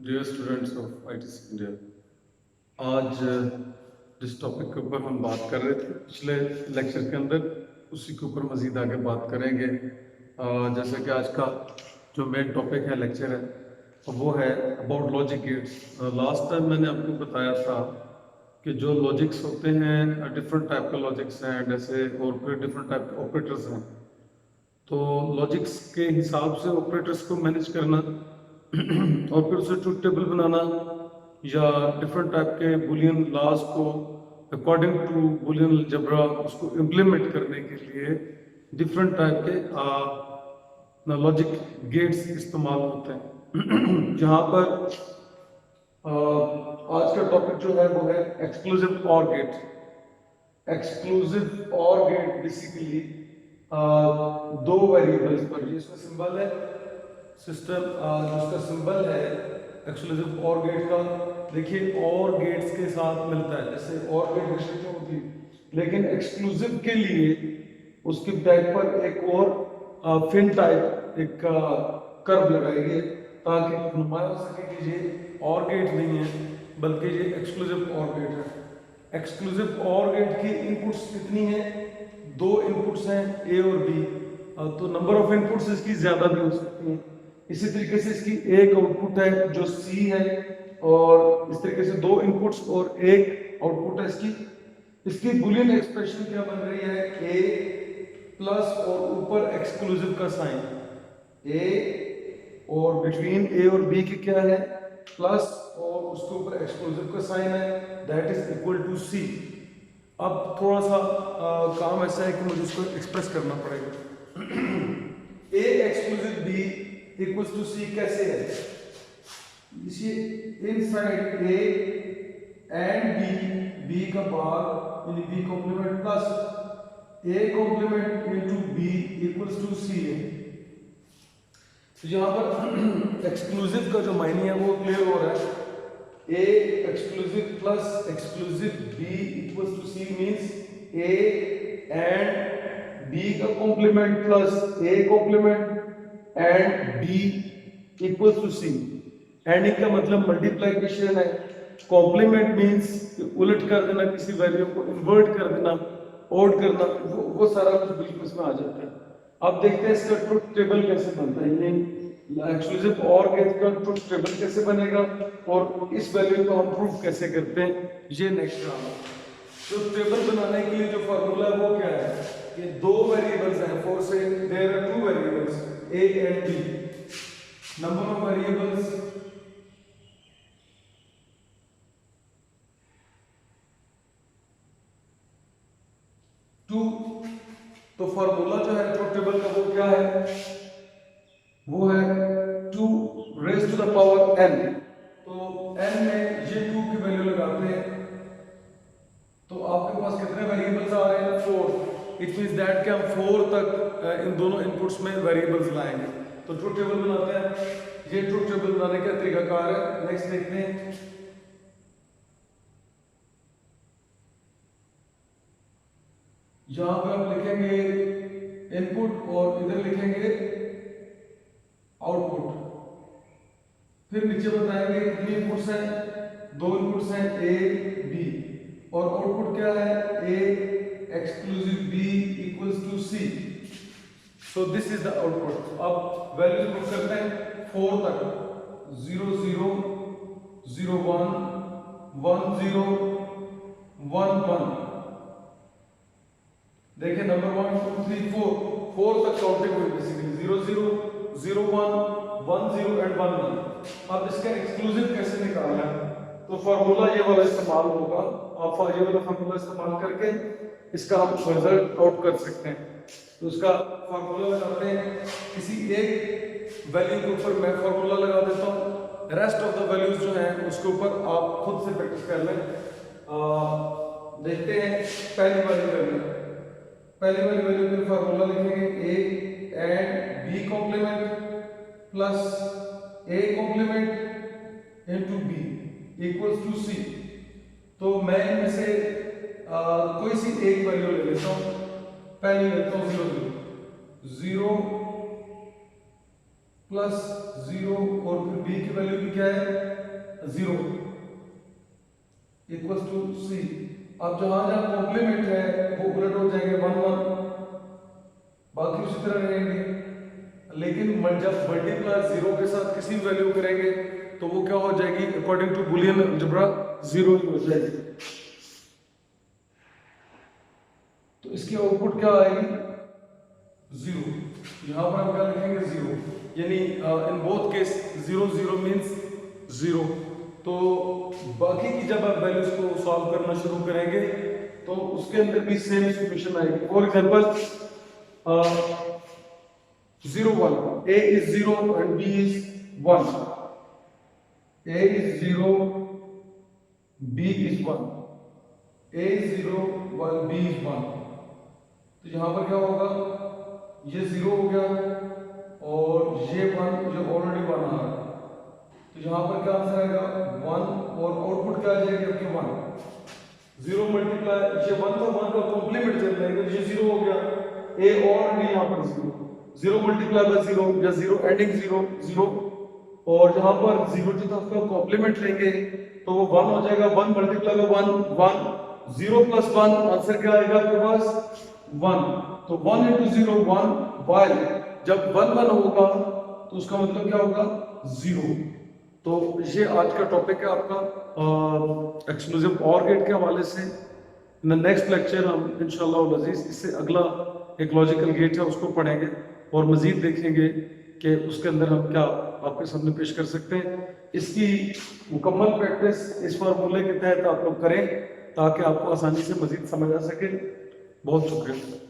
Dear students of ITC India, आज जिस topic के ऊपर हम बात कर रहे थे पिछले लेक्चर के अंदर, उसी के ऊपर मज़ीद आगे बात करेंगे। जैसे कि आज का जो मेन टॉपिक है लेक्चर है वो है about logic gates. Last time मैंने आपको बताया था कि जो लॉजिक्स होते हैं डिफरेंट टाइप के लॉजिक्स हैं, जैसे और फिर डिफरेंट टाइप के ऑपरेटर्स हैं। तो लॉजिक्स के हिसाब से ऑपरेटर्स को मैनेज करना और फिर उसे ट्रुथ टेबल बनाना या डिफरेंट टाइप के बुलियन लॉज को अकॉर्डिंग टू बुलियन अलजेब्रा उसको इम्प्लीमेंट करने के लिए डिफरेंट टाइप के लॉजिक गेट्स इस्तेमाल होते हैं। जहाँ पर आज का टॉपिक जो है वो है exclusive or gate. Exclusive or gate basically दो वेरिएबल्स पर, जिसका सिंबल है सिस्टम, जिसका सिंबल है एक्सक्लूसिव और गेट का, देखिए और गेट्स के साथ मिलता है। जैसे और गेट रिस्ट्रिक्शन होती है, लेकिन एक्सक्लूसिव के लिए उसके बैक पर एक और फिन टाइप एक कर्व लगाएंगे ताकि नुमाया हो सके कि ये और गेट नहीं है बल्कि ये एक्सक्लूसिव और गेट है। एक्सक्लूसिव और गेट की इनपुट्स कितनी है? दो इनपुट्स हैं ए और बी, तो नंबर ऑफ इनपुट्स इसकी ज्यादा भी हो सकती हैं। इसी तरीके से इसकी एक आउटपुट है जो सी है, और इस तरीके से दो इनपुट्स और एक आउटपुट है इसकी। इसकी बुलियन एक्सप्रेशन क्या बन रही है? ए प्लस और ऊपर एक्सक्लूसिव का साइन, ए और बिटवीन ए और बी के क्या है? प्लस और उसके ऊपर एक्सक्लूसिव का साइन है, दैट इज इक्वल टू सी। अब थोड़ा सा काम ऐसा है कि मुझे उसको एक्सप्रेस करना पड़ेगा। ए एक्सक्लूसिव बी इक्वल्स टू सी कैसे है? इसी इनसाइड ए एंड बी का बार यानी B complement plus A complement into B equals to C है। तो यहाँ पर एक्सक्लूसिव का जो मायने है वो क्लियर हो रहा है। A exclusive plus exclusive B equals to C means A and B का complement plus A complement and B equals to C. And का मतलब मल्टीप्लिकेशन है, कॉम्प्लीमेंट मींस उलट कर देना, किसी वैल्यू को इन्वर्ट कर देना, ओड करना, वो सारा कुछ बिल्कुल इसमें आ जाता है। अब देखते हैं इसका ट्रुथ टेबल कैसे बनता है, यानी एक्सक्लूसिव और गेट का ट्रुथ टेबल कैसे बनेगा और इस वैल्यू को हम प्रूफ कैसे करते हैं, ये नेक्स्ट काम है। ट्रुथ टेबल बनाने के लिए जो फार्मूला है वो क्या है? ये दो वेरिएबल्स हैं, for say there are two variables A and B. Number of variables two. तो फार्मूला जो है ट्रुथ टेबल का वो क्या है? वो है 2 raise to the power n। तो n में ये 2 की वैल्यू लगाते हैं तो आपके पास कितने वेरिएबल्स आ रहे हैं? 4। इट मींस दैट कि हम 4 तक इन दोनों इनपुट्स में वेरिएबल्स लाएंगे। तो ट्रुथ टेबल बनाते हैं। ये ट्रुथ टेबल बनाने का तरीकाकार है। नेक्स्ट देखते हैं। यहां पे आप लिखेंगे इनपुट और इधर लिखेंगे आउटपुट। फिर नीचे बताएंगे कितनी इनपुट्स हैं? दो इनपुट्स हैं ए बी, और आउटपुट क्या है? A exclusive B equals to C. So this is the output. अब वैल्यूज पुट करते हैं 4 तक, 0 0 0 1 1 0 1 1। देखिए नंबर 1 2 3 4 तक काउंटिंग हुई बेसिकली, 0 0 0 1 1 0 एंड 1 1। अब इसका एक्सक्लूसिव कैसे निकालना है? तो फार्मूला ये वाला इस्तेमाल होगा। आप ये वाला फार्मूला इस्तेमाल करके इसका हम रिजल्ट आउट कर सकते हैं। तो उसका फार्मूला लगाते हैं। किसी एक वैल्यू के ऊपर मैं फार्मूला लगा देता हूँ, रेस्ट ऑफ द वैल्यूज जो हैं उसके ऊपर आप खुद से प्रैक्टिस कर लें। देखते हैं पहली वाली वैल्यू के फार्मूला लिखेंगे A and B complement plus A complement into B equals to C. तो मैं इनमें से कोई सी एक वैल्यू ले लेता हूं। पहली लेता हूं 0 0 0 प्लस 0 और फिर b की वैल्यू भी क्या है 0 इक्वल्स टू c। अब जहां जहां कॉम्प्लीमेंट है वो उलट हो जाएंगे 1 1, बाकी उसी तरह रहेंगे। लेकिन जब मल्टीप्लाई 0 के साथ किसी वैल्यू करेंगे तो वो क्या हो जाएगी अकॉर्डिंग टू बुलियन अलजेब्रा 0 ही हो जाएगी। तो इसकी आउटपुट क्या आएगी 0। यहां पर हम क्या लिखेंगे 0, यानी इन बोथ केस 0 0 मींस 0। तो बाकी की जब आप वैल्यूज को सॉल्व करना शुरू करेंगे तो उसके अंदर भी सेम सिचुएशन आएगी। For example 0 1, a is 0 and b is 1, a is 0 b is 1, a is 0 while b is 1। तो यहां पर क्या होगा ये 0 हो गया और ये 1 जो ऑलरेडी 1 आ रहा है। तो यहाँ पर क्या आंसर आएगा 1 और आउटपुट क्या आ जाएगी आपके 1। 0 मल्टीप्लाई ये 1 था 1 का कॉम्प्लीमेंट चल जाएगा ये 0 हो गया a ऑलरेडी यहाँ पर 0 मल्टीप्लाई बाय 0 या 0 एडिंग 0 0 और यहाँ पर 0 जो था उसका कॉम्प्लीमेंट लेंगे तो वो 1 हो जाएगा 1 मल्टीप्लाई बाय 1 1 0 प्लस 1 आंसर क्या आएगा आपके पास 1। तो 1 into 0 1 while जब 1 1 होगा तो उसका मतलब क्या होगा 0। तो ये आज का टॉपिक है आपका एक्सक्लूसिव ऑर गेट के हवाले से। नेक्स्ट लेक्चर हम इंशाल्लाह अज़ीज़ इससे अगला एक लॉजिकल गेट है उसको पढ़ेंगे और मज़ीद देखेंगे कि उसके अंदर हम क्या आपके सामने पेश कर सकते हैं। इसकी मुकम्मल प्रैक्टिस इस फार्मूले के तहत आप लोग करें ताकि आपको आसानी से मज़ीद समझ आ सके। बहुत शुक्रिया।